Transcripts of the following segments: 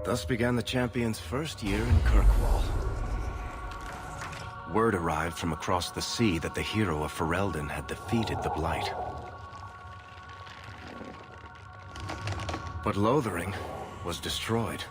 Thus began the champion's first year in Kirkwall. Word arrived from across the sea that the hero of Ferelden had defeated the Blight. But Lothering was destroyed.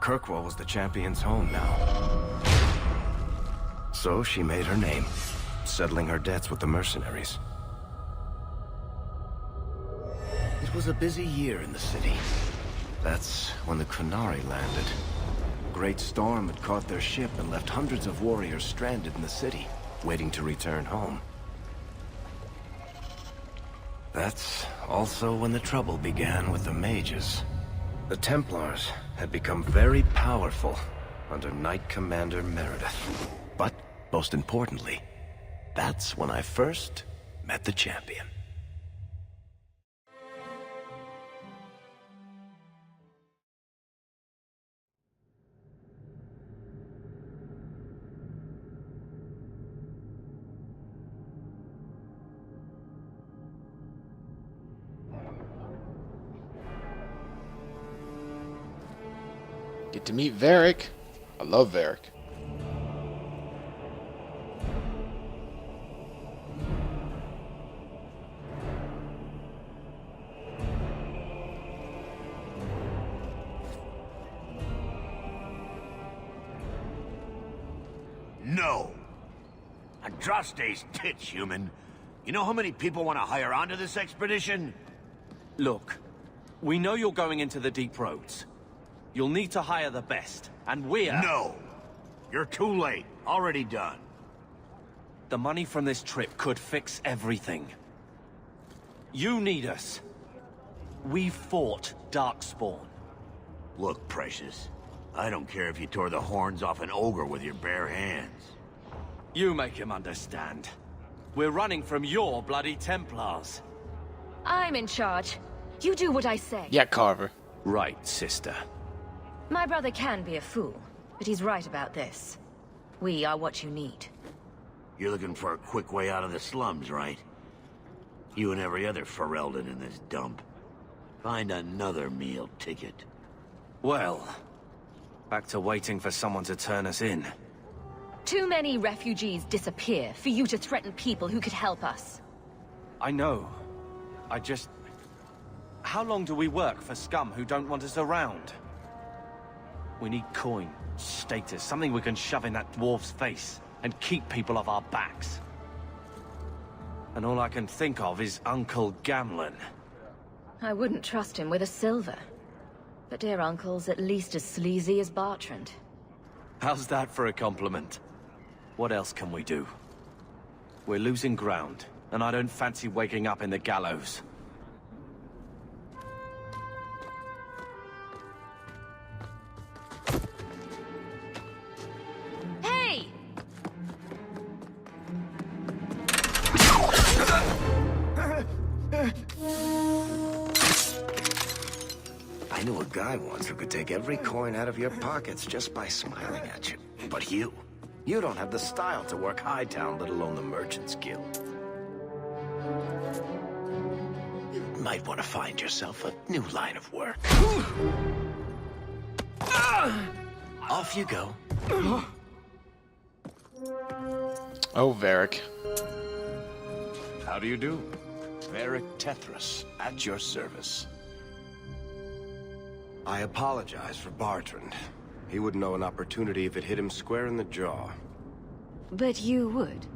Kirkwall was the champion's home now. So she made her name, settling her debts with the mercenaries. It was a busy year in the city. That's when the Qunari landed. A great storm had caught their ship and left hundreds of warriors stranded in the city, waiting to return home. That's also when the trouble began with the Mages. The Templars had become very powerful under Knight Commander Meredith. But, most importantly, that's when I first met the champion. Get to meet Varric. I love Varric. No. Andraste's tits, human. You know how many people want to hire onto this expedition? Look, we know you're going into the deep roads. You'll need to hire the best, and we're... No! You're too late. Already done. The money from this trip could fix everything. You need us. We fought Darkspawn. Look, Precious. I don't care if you tore the horns off an ogre with your bare hands. You make him understand. We're running from your bloody Templars. I'm in charge. You do what I say. Yeah, Carver. Right, sister. My brother can be a fool, but he's right about this. We are what you need. You're looking for a quick way out of the slums, right? You and every other Ferelden in this dump. Find another meal ticket. Well, back to waiting for someone to turn us in. Too many refugees disappear for you to threaten people who could help us. I know. I just... How long do we work for scum who don't want us around? We need coin, status, something we can shove in that dwarf's face and keep people off our backs. And all I can think of is Uncle Gamlen. I wouldn't trust him with a silver. But dear Uncle's at least as sleazy as Bartrand. How's that for a compliment? What else can we do? We're losing ground, and I don't fancy waking up in the gallows. Hey! I knew a guy once who could take every coin out of your pockets just by smiling at you. But you don't have the style to work Hightown, let alone the Merchant's Guild. You might want to find yourself a new line of work. Off you go. Oh, Varric. How do you do? Varric Tethras, at your service. I apologize for Bartrand. He wouldn't know an opportunity if it hit him square in the jaw. But you would.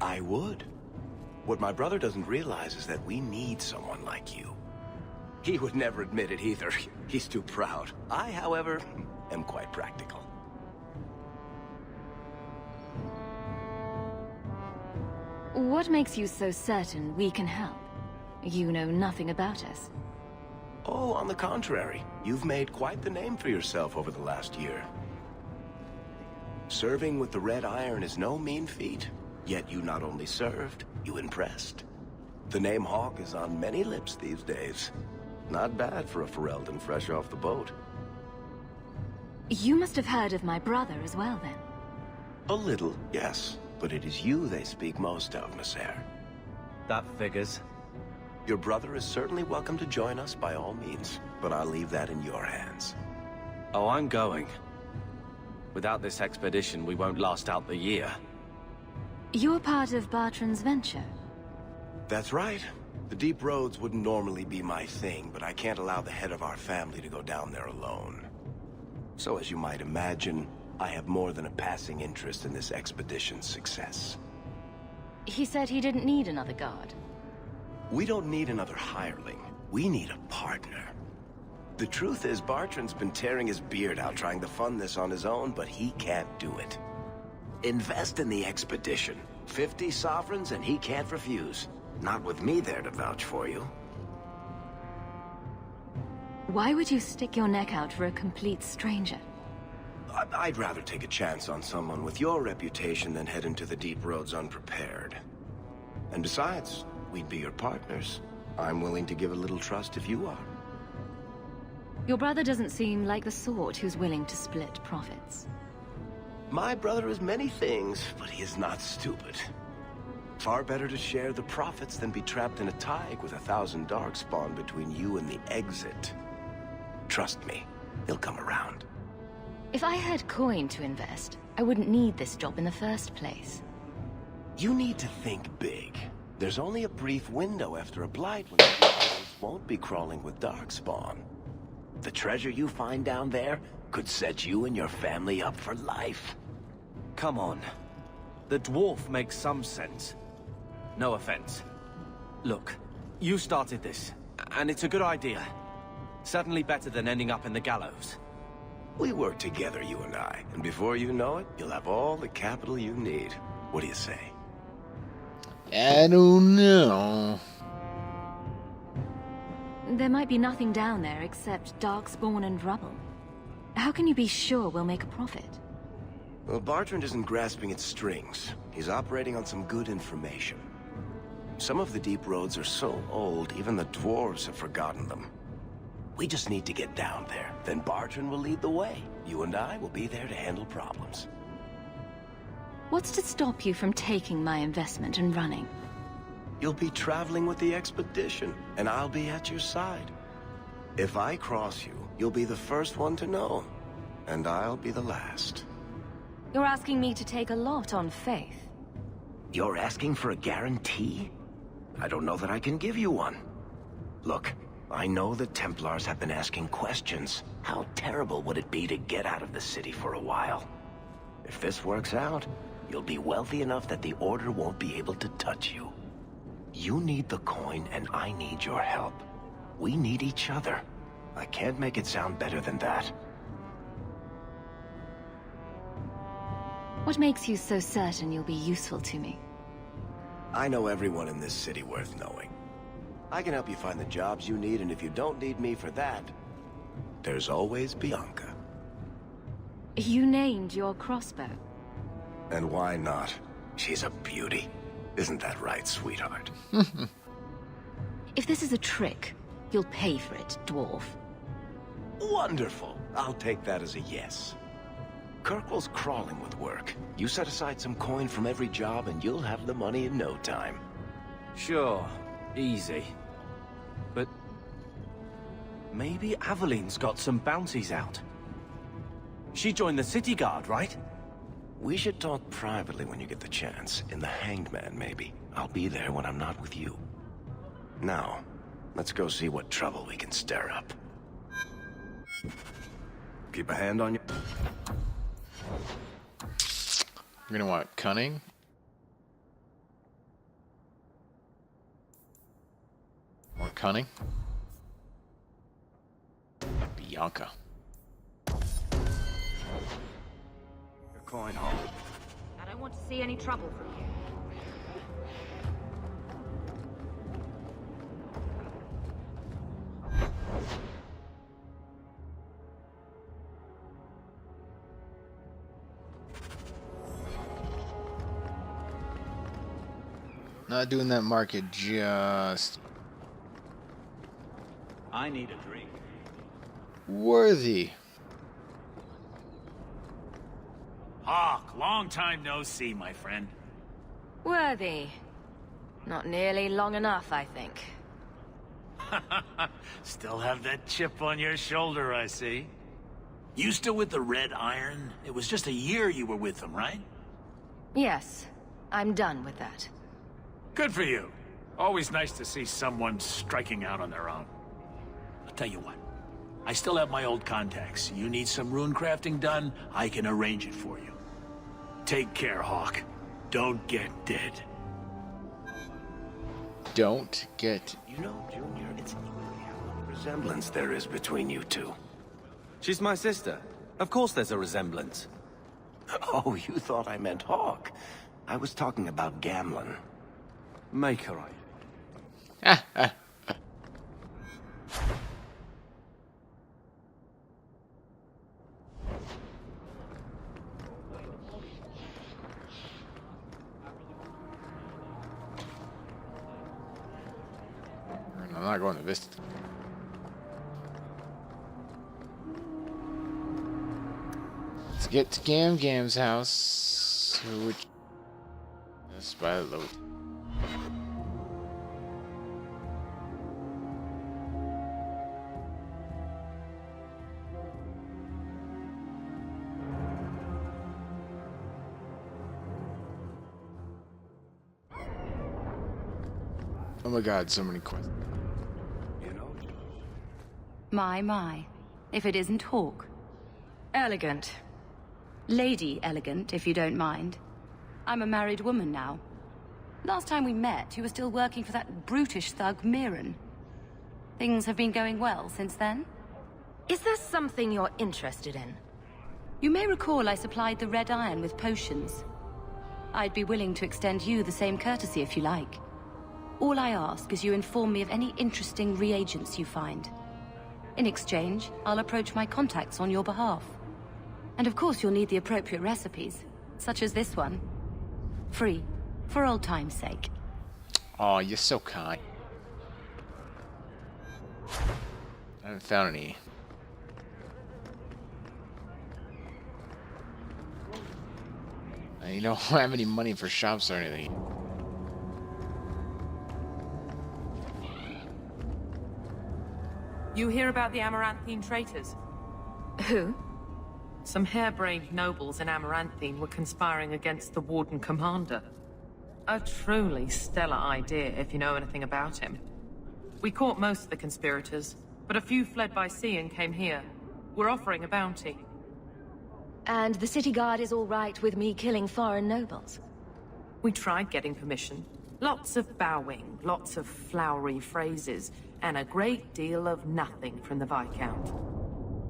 I would. What my brother doesn't realize is that we need someone like you. He would never admit it either. He's too proud. I, however, am quite practical. What makes you so certain we can help? You know nothing about us. Oh, on the contrary. You've made quite the name for yourself over the last year. Serving with the Red Iron is no mean feat. Yet you not only served, you impressed. The name Hawk is on many lips these days. Not bad for a Ferelden fresh off the boat. You must have heard of my brother as well, then. A little, yes. But it is you they speak most of, Messer. That figures. Your brother is certainly welcome to join us by all means, but I'll leave that in your hands. Oh, I'm going. Without this expedition, we won't last out the year. You're part of Bartran's venture. That's right. The deep roads wouldn't normally be my thing, but I can't allow the head of our family to go down there alone. So as you might imagine, I have more than a passing interest in this expedition's success. He said he didn't need another guard. We don't need another hireling. We need a partner. The truth is, Bartran's been tearing his beard out trying to fund this on his own, but he can't do it. Invest in the expedition. 50 sovereigns and he can't refuse. Not with me there to vouch for you. Why would you stick your neck out for a complete stranger? I'd rather take a chance on someone with your reputation than head into the deep roads unprepared. And besides, we'd be your partners. I'm willing to give a little trust if you are. Your brother doesn't seem like the sort who's willing to split profits. My brother is many things, but he is not stupid. Far better to share the profits than be trapped in a tide with 1,000 darkspawn between you and the exit. Trust me, he'll come around. If I had coin to invest, I wouldn't need this job in the first place. You need to think big. There's only a brief window after a blight when the dwarves won't be crawling with darkspawn. The treasure you find down there could set you and your family up for life. Come on. The dwarf makes some sense. No offense. Look, you started this, and it's a good idea. Certainly better than ending up in the gallows. We work together, you and I, and before you know it, you'll have all the capital you need. What do you say? I don't know. There might be nothing down there except darkspawn and rubble. How can you be sure we'll make a profit? Well, Bartrand isn't grasping at strings. He's operating on some good information. Some of the deep roads are so old, even the dwarves have forgotten them. We just need to get down there. Then Bartrand will lead the way. You and I will be there to handle problems. What's to stop you from taking my investment and running? You'll be traveling with the expedition, and I'll be at your side. If I cross you, you'll be the first one to know, and I'll be the last. You're asking me to take a lot on faith. You're asking for a guarantee? I don't know that I can give you one. Look, I know the Templars have been asking questions. How terrible would it be to get out of the city for a while? If this works out, you'll be wealthy enough that the Order won't be able to touch you. You need the coin, and I need your help. We need each other. I can't make it sound better than that. What makes you so certain you'll be useful to me? I know everyone in this city worth knowing. I can help you find the jobs you need, and if you don't need me for that, there's always Bianca. You named your crossbow. And why not? She's a beauty. Isn't that right, sweetheart? If this is a trick, you'll pay for it, dwarf. Wonderful. I'll take that as a yes. Kirkwall's crawling with work. You set aside some coin from every job and you'll have the money in no time. Sure, easy. But maybe Aveline's got some bounties out. She joined the city guard, right? We should talk privately when you get the chance. In the Hanged Man, maybe. I'll be there when I'm not with you. Now, let's go see what trouble we can stir up. Keep a hand on your... We're gonna want cunning. More cunning. Bianca. Your coin hole. I don't want to see any trouble from you. Not doing that market just I need a drink. worthy. Hawk, long time no see, my friend. Worthy. Not nearly long enough, I think. Still have that chip on your shoulder, I see. You still with the Red Iron? It was just a year you were with them, right? Yes, I'm done with that. Good for you. Always nice to see someone striking out on their own. I'll tell you what. I still have my old contacts. You need some rune crafting done, I can arrange it for you. Take care, Hawk. Don't get dead. Don't get... You know, Junior, it's eerie how little resemblance there is between you two. She's my sister. Of course there's a resemblance. Oh, you thought I meant Hawk. I was talking about Gamlin. Make her right. I'm not going to visit. Let's get to Gam's house, which is by the load. Oh my god, so many questions. My. If it isn't Hawk. Elegant. Lady elegant, if you don't mind. I'm a married woman now. Last time we met, you were still working for that brutish thug, Mirren. Things have been going well since then? Is there something you're interested in? You may recall I supplied the Red Iron with potions. I'd be willing to extend you the same courtesy if you like. All I ask is you inform me of any interesting reagents you find. In exchange, I'll approach my contacts on your behalf. And of course you'll need the appropriate recipes, such as this one. Free, for old time's sake. Oh, you're so kind. I haven't found any. You don't have any money for shops or anything. You hear about the Amaranthine traitors? Who? Some harebrained nobles in Amaranthine were conspiring against the Warden Commander. A truly stellar idea, if you know anything about him. We caught most of the conspirators, but a few fled by sea and came here. We're offering a bounty. And the city guard is all right with me killing foreign nobles? We tried getting permission. Lots of bowing, lots of flowery phrases, and a great deal of nothing from the Viscount.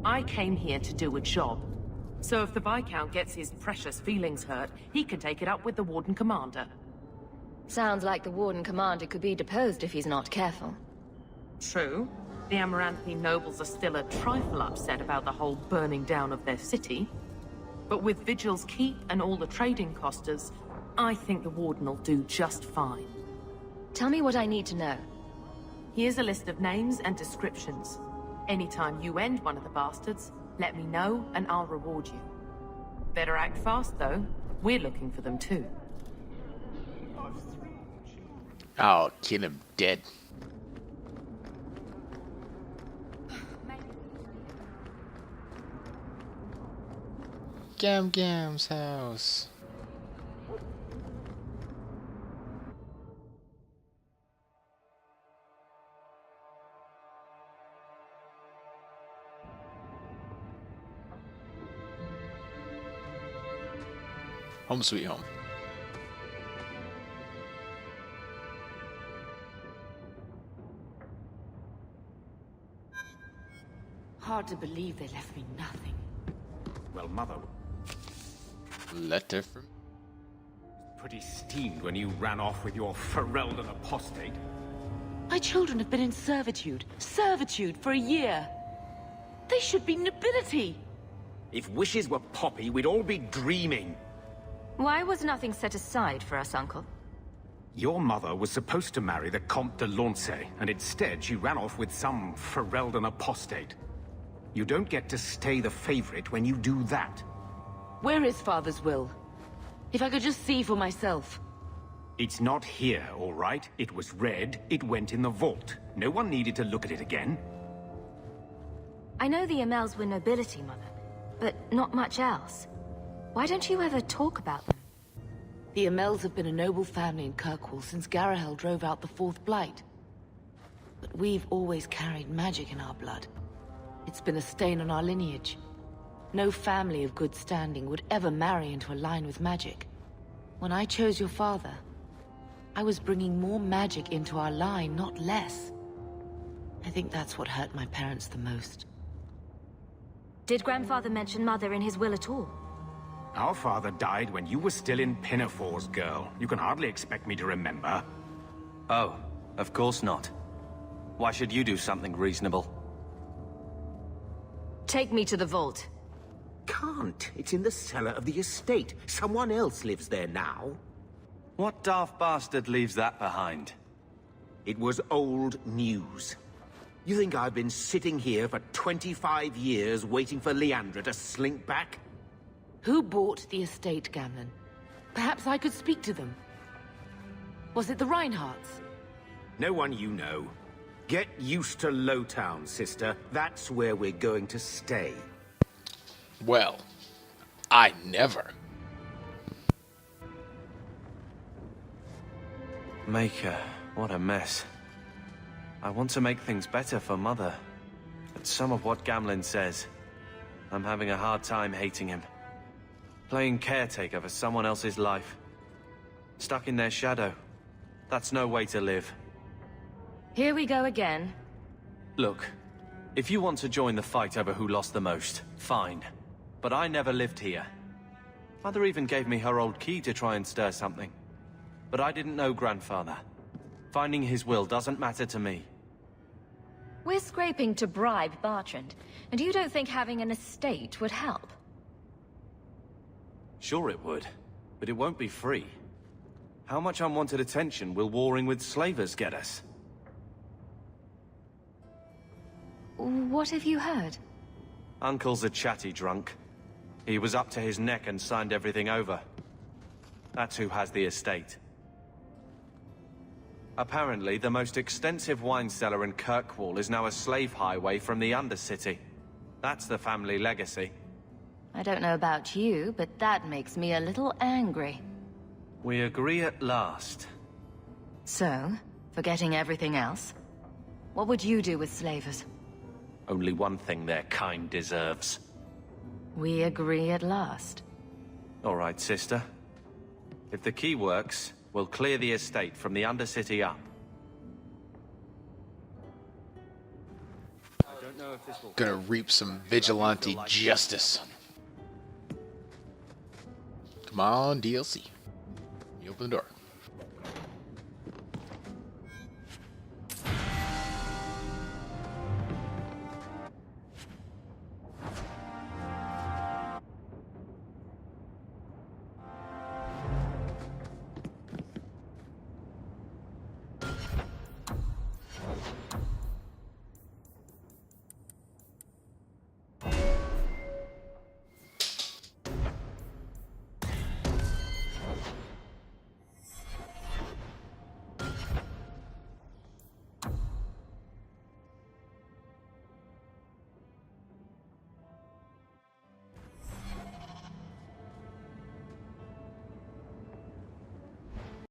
I came here to do a job. So if the Viscount gets his precious feelings hurt, he can take it up with the Warden Commander. Sounds like the Warden Commander could be deposed if he's not careful. True. The Amaranthine nobles are still a trifle upset about the whole burning down of their city. But with Vigil's keep and all the trading costers, I think the Warden will do just fine. Tell me what I need to know. Here's a list of names and descriptions. Anytime you end one of the bastards, let me know and I'll reward you. Better act fast though. We're looking for them too. I'll kill him dead. Gam's house. Home sweet home. Hard to believe they left me nothing. Well, Mother, Letter from... pretty steamed when you ran off with your Ferelden apostate. My children have been in servitude for a year. They should be nobility. If wishes were poppy, we'd all be dreaming. Why was nothing set aside for us, Uncle? Your mother was supposed to marry the Comte de Launcey, and instead she ran off with some Ferelden apostate. You don't get to stay the favorite when you do that. Where is Father's will? If I could just see for myself. It's not here, all right? It was read, it went in the vault. No one needed to look at it again. I know the Amels were nobility, Mother. but not much else. Why don't you ever talk about them? The Amels have been a noble family in Kirkwall since Garahel drove out the Fourth Blight. But we've always carried magic in our blood. It's been a stain on our lineage. No family of good standing would ever marry into a line with magic. When I chose your father, I was bringing more magic into our line, not less. I think that's what hurt my parents the most. Did Grandfather mention Mother in his will at all? Our father died when you were still in Pinafores, girl. You can hardly expect me to remember. Oh, of course not. Why should you do something reasonable? Take me to the vault. Can't. It's in the cellar of the estate. Someone else lives there now. What daft bastard leaves that behind? It was old news. You think I've been sitting here for 25 years waiting for Leandra to slink back? Who bought the estate, Gamlen? Perhaps I could speak to them. Was it the Reinhardts? No one you know. Get used to Lowtown, sister. That's where we're going to stay. Well, I never. Maker, what a mess. I want to make things better for Mother, but some of what Gamlen says, I'm having a hard time hating him. Playing caretaker for someone else's life. Stuck in their shadow. That's no way to live. Here we go again. Look, if you want to join the fight over who lost the most, fine. But I never lived here. Mother even gave me her old key to try and stir something. But I didn't know Grandfather. Finding his will doesn't matter to me. We're scraping to bribe Bertrand, and you don't think having an estate would help? Sure it would, but it won't be free. How much unwanted attention will warring with slavers get us? What have you heard? Uncle's a chatty drunk. He was up to his neck and signed everything over. That's who has the estate. Apparently, the most extensive wine cellar in Kirkwall is now a slave highway from the Undercity. That's the family legacy. I don't know about you, but that makes me a little angry. We agree at last. So, forgetting everything else, what would you do with slavers? Only one thing their kind deserves. We agree at last. All right, sister. If the key works, we'll clear the estate from the Undercity up. I don't know if this will... Gonna reap some vigilante justice. Come on, DLC. You open the door.